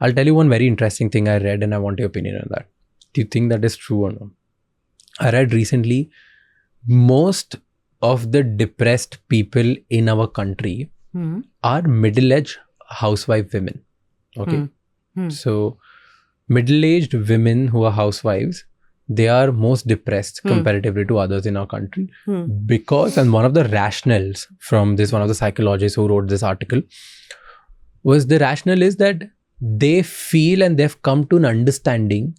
I'll tell you one very interesting thing I read and I want your opinion on that. Do you think that is true or not? I read recently, most of the depressed people in our country are middle-aged housewife women. Okay. So middle-aged women who are housewives, they are most depressed comparatively to others in our country because, and one of the rationales from this, one of the psychologists who wrote this article was, the rationale is that they feel and they've come to an understanding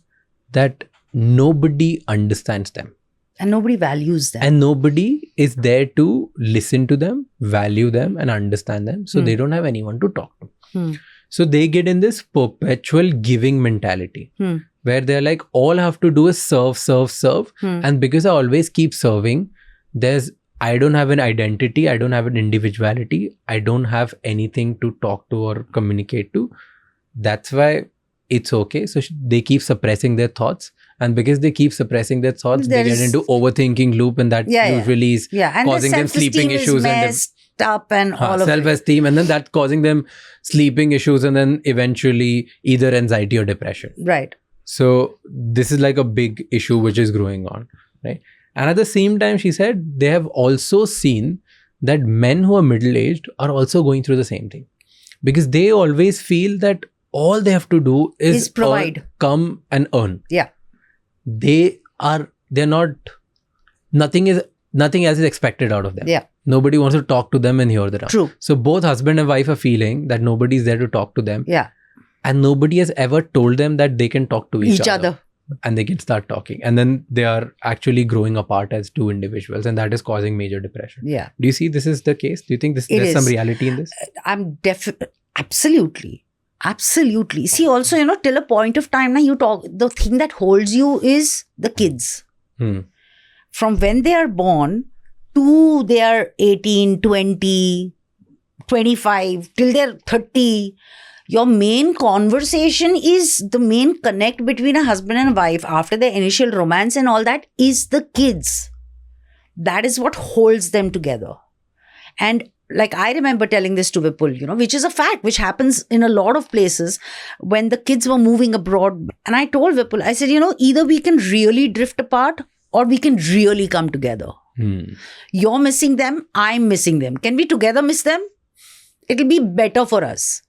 that nobody understands them. And nobody values them. And nobody is there to listen to them, value them and understand them. So they don't have anyone to talk to. So they get in this perpetual giving mentality where they're like, all I have to do is serve, serve, serve. And because I always keep serving, I don't have an identity. I don't have an individuality. I don't have anything to talk to or communicate to. That's why it's okay. So they keep suppressing their thoughts. And because they keep suppressing their thoughts, they get into overthinking loop, and that usually is causing them sleeping issues and all of self-esteem, and then that's causing them sleeping issues, and then eventually either anxiety or depression. Right. So this is like a big issue which is growing on, right? And at the same time, she said they have also seen that men who are middle-aged are also going through the same thing, because they always feel that all they have to do is provide, come and earn. Yeah. They're not, nothing else is expected out of them. Yeah. Nobody wants to talk to them and hear them out. True. So both husband and wife are feeling that nobody is there to talk to them. Yeah. And nobody has ever told them that they can talk to each other. And they can start talking. And then they are actually growing apart as two individuals. And that is causing major depression. Yeah. Do you see this is the case? Do you think there's some reality in this? I'm absolutely. Absolutely. See, also, till a point of time now, the thing that holds you is the kids. From when they are born to they are 18, 20, 25, till they're 30, your main conversation is the main connect between a husband and a wife after the initial romance and all that is the kids. That is what holds them together. And like I remember telling this to Vipul, which is a fact, which happens in a lot of places when the kids were moving abroad. And I told Vipul, I said, either we can really drift apart or we can really come together. You're missing them, I'm missing them. Can we together miss them? It'll be better for us,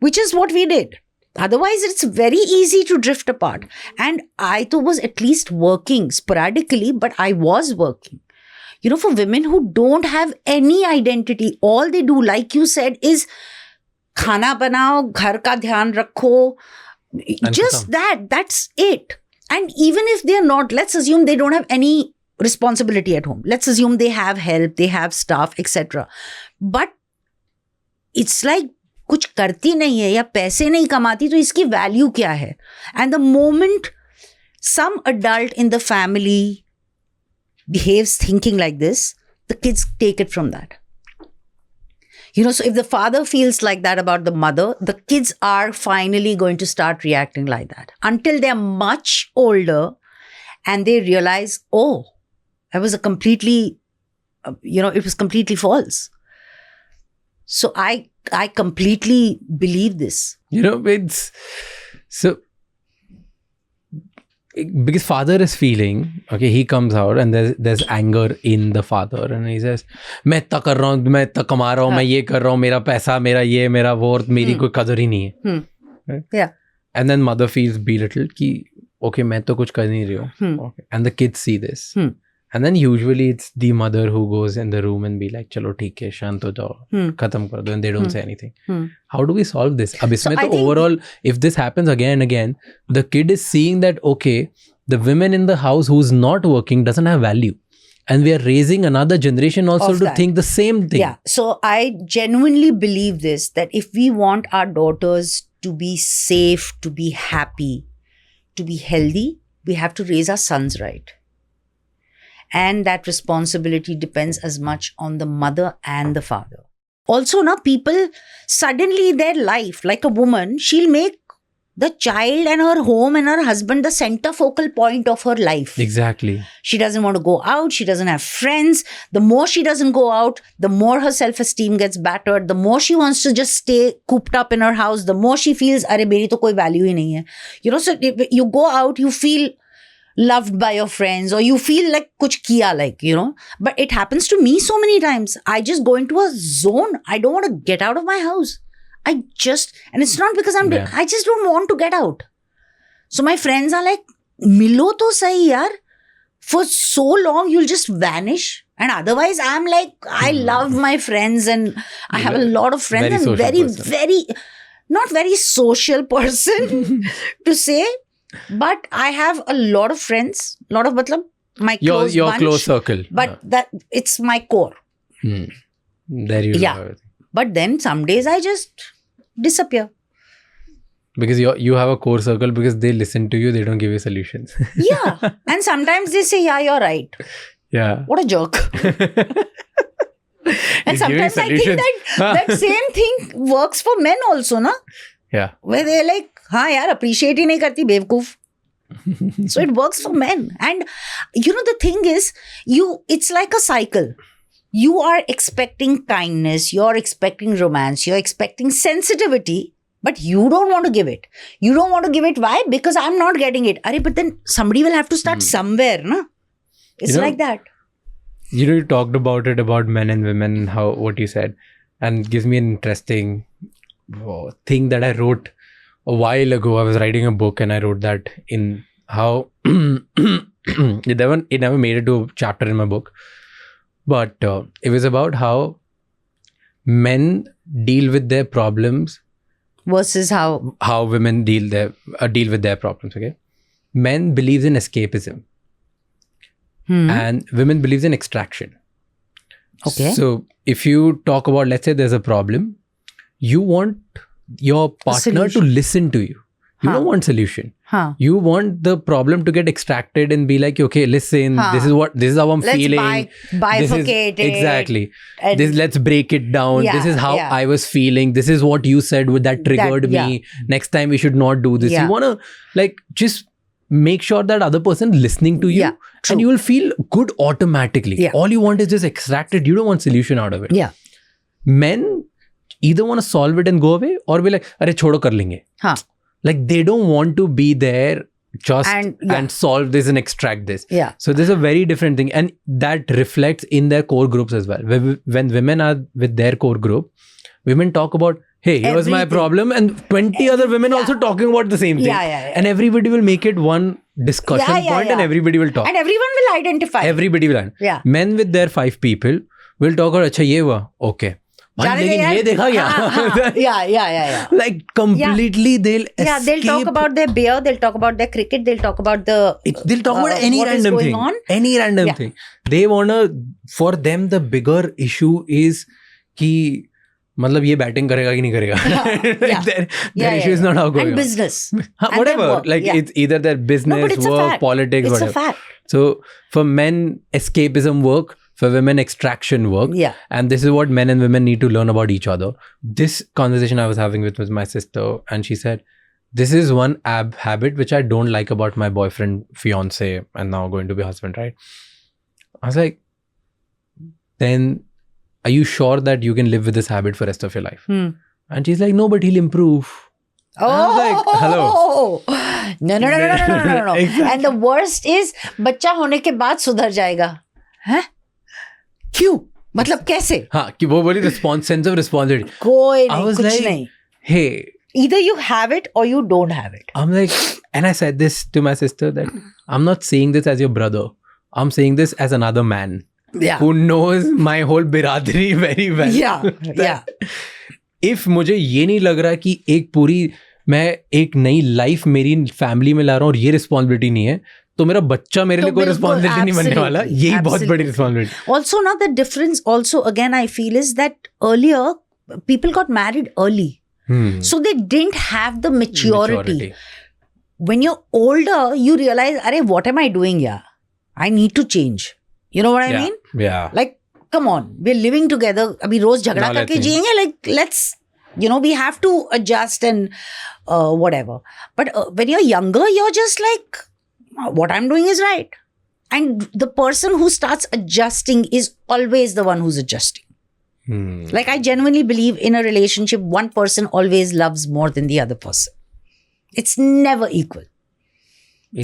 which is what we did. Otherwise, it's very easy to drift apart. And I too was at least working sporadically, but I was working. For women who don't have any identity, all they do, like you said, is khana banao, ghar ka dhyan rakho. Just that's it. And even if they're not, let's assume they don't have any responsibility at home. Let's assume they have help, they have staff, etc. But it's like कुछ करती नहीं है या पैसे नहीं कमाती तो इसकी वैल्यू क्या है? And the moment some adult in the family behaves thinking like this, the kids take it from that. So if the father feels like that about the mother, the kids are finally going to start reacting like that until they're much older and they realize, oh, I was it was completely false. So I completely believe this. It's so, because father is feeling, okay, he comes out and there's anger in the father and he says, मैं इतना कर रहा हूँ, मैं इतना कमा रहा हूँ, मैं ये कर रहा हूँ, मेरा पैसा, मेरा ये, मेरा वो, मेरी कोई कदर ही नहीं है. Right? Yeah. And then mother feels belittled कि okay, मैं तो कुछ कर नहीं रही हूँ. Okay. And the kids see this. And then usually it's the mother who goes in the room and be like, chalo theek hai, shant ho jao, khatam kar do, and they don't say anything. How do we solve this? Ab isme to overall, if this happens again and again, the kid is seeing that, okay, the women in the house who's not working doesn't have value. And we are raising another generation also to think the same thing. Yeah. So I genuinely believe this, that if we want our daughters to be safe, to be happy, to be healthy, we have to raise our sons right. And that responsibility depends as much on the mother and the father. Also, people, suddenly their life, like a woman, she'll make the child and her home and her husband the center focal point of her life. Exactly. She doesn't want to go out. She doesn't have friends. The more she doesn't go out, the more her self-esteem gets battered. The more she wants to just stay cooped up in her house, the more she feels, "Arey, meri to koi value hi nahi hai." You know, so if you go out, you feel loved by your friends, or you feel like kuch kiya, like, you know. But it happens to me so many times. I just go into a zone. I don't want to get out of my house. And it's not because I just don't want to get out. So my friends are like, "Milo to sahi yaar. For so long, you'll just vanish." And otherwise, I'm like, I love my friends and I have a lot of friends. Very and social very, not very social person to say, but I have a lot of friends, lot of matlab, my close your bunch, close circle. but that it's my core. There you Yeah. have it. But then some days I just disappear. Because you have a core circle, because they listen to you, they don't give you solutions. Yeah. And sometimes they say, "Yeah, you're right." Yeah. What a jerk. And He's giving sometimes I think solutions. that same thing works for men also, na? Yeah. Where they're like, "हाँ यार, appreciate ही नहीं करती बेवकूफ." So it works for men. And you know, the thing is, it's like a cycle. You are expecting kindness, you're expecting romance, you're expecting sensitivity, but you don't want to give it. You don't want to give it. Why? Because I'm not getting it. Arey, but then somebody will have to start somewhere, na? It's like that. You know, you talked about it, about men and women, what you said, and gives me an interesting thing that I wrote a while ago. I was writing a book and I wrote that in how it never made it to a chapter in my book. But it was about how men deal with their problems Versus how women deal with their problems. Okay, men believes in escapism, and women believes in extraction. Okay. So if you talk about, let's say there's a problem, you want your partner to listen to you. You don't want solution. You want the problem to get extracted and be like, "Okay, listen, this is how I'm feeling. Bifurcate it. Exactly. Let's break it down. Yeah, this is how yeah. I was feeling. This is what you said that triggered me. Next time we should not do this." Yeah. You want to just make sure that other person listening to you, Yeah, true. and you will feel good automatically. Yeah. All you want is just extract it. You don't want solution out of it. Yeah. Men either want to solve it and go away, or be like, "Arey, chodo kar lenge." Like, they don't want to be there just and solve this and extract this. Yeah. So there's a very different thing, and that reflects in their core groups as well. When women are with their core group, women talk about, "Hey, here was my problem," and 20 other women also talking about the same thing. Yeah. And everybody will make it one discussion point, and everybody will talk. And everyone will identify. Everybody will. Yeah. Men with their 5 people will talk about, "Acha, ye hua, okay. लेकिन ये देखा क्या?" Yeah. Like, completely they'll escape. Yeah, they'll talk about their beer, they'll talk about their cricket, they'll talk about they'll talk about any random thing. Any random thing. They for them the bigger issue is कि मतलब ये batting करेगा कि नहीं करेगा. Their issue is not how going and on. business. Whatever. Like, it's either their business, work, politics, it's whatever. a fact. So for men, escapism work. For women, extraction work. Yeah. And this is what men and women need to learn about each other. This conversation I was having with my sister, and she said, "This is one habit which I don't like about my boyfriend, fiance, and now going to be husband," right? I was like, "Then are you sure that you can live with this habit for the rest of your life?" And she's like, "No, but he'll improve." Oh, I was like, hello. No. Exactly. And the worst is, बच्चा होने के बाद सुधर जाएगा. हैं? क्यों? मतलब कैसे? हाँ, कि वो बोली sense of responsibility. कोई I नहीं, was कुछ like, नहीं. Hey. Either you have it or you don't have it. I'm like, and I said this to my sister, that I'm not saying this as your brother. I'm saying this as another man who knows my whole biradri very well. Yeah. If मुझे ये नहीं लग रहा कि मैं एक नई life मेरी फैमिली में ला रहा हूँ और ये रिस्पॉन्सिबिलिटी नहीं है, तो मेरा बच्चा मेरे लिए कोई रिस्पॉन्सिबिलिटी नहीं बनने वाला. यही बहुत बड़ी responsibility. Also, now the difference also again I feel is that earlier people got married early, so they didn't have the maturity. When you're older, you realize, "Arey, what am I doing here? I need to change." You know what I mean? Yeah. Like, come on, we're living together. Abhi roz jhagda karke jiyenge. Like, let's You know, we have to adjust and whatever. But when you're younger, you're just like, what I'm doing is right. And the person who starts adjusting is always the one who's adjusting. Like, I genuinely believe in a relationship, one person always loves more than the other person. It's never equal.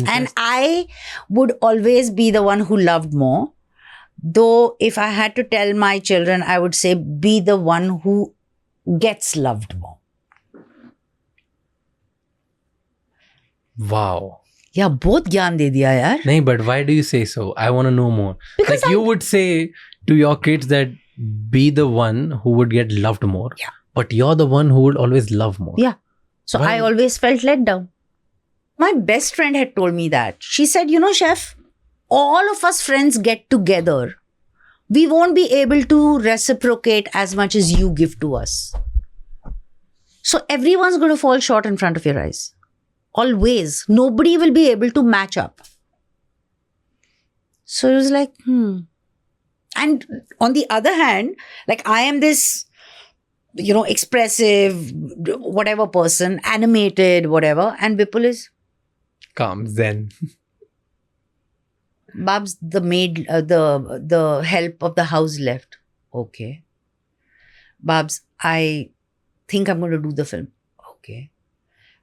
And I would always be the one who loved more. Though, if I had to tell my children, I would say, be the one who gets loved more. Wow. Yeah, both ज्ञान दे दिया यार. No, but why do you say so? I want to know more. Because like you would say to your kids that be the one who would get loved more. Yeah. But you're the one who would always love more. Yeah. So Why? I always felt let down. My best friend had told me that. She said, you know, Chef, all of us friends get together. We won't be able to reciprocate as much as you give to us. So everyone's going to fall short in front of your eyes. Always. Nobody will be able to match up. So it was like, And on the other hand, like I am this, you know, expressive, whatever person, animated, whatever. And Vipul is, Calm, zen. Babs, the maid, the help of the house left. Okay. Babs, I think I'm going to do the film. Okay.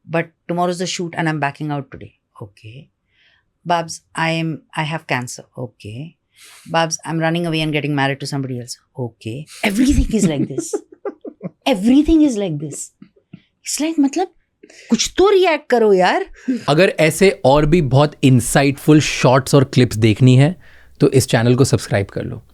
But tomorrow's the shoot and I'm backing out today. Okay. Babs, I have cancer. Okay. Babs, I'm running away and getting married to somebody else. Okay. Everything is like this. Everything is like this. It's like, मतलब कुछ तो react करो यार. अगर ऐसे और भी बहुत इंसाइटफुल शॉर्ट्स और क्लिप्स देखनी है तो इस चैनल को सब्सक्राइब कर लो.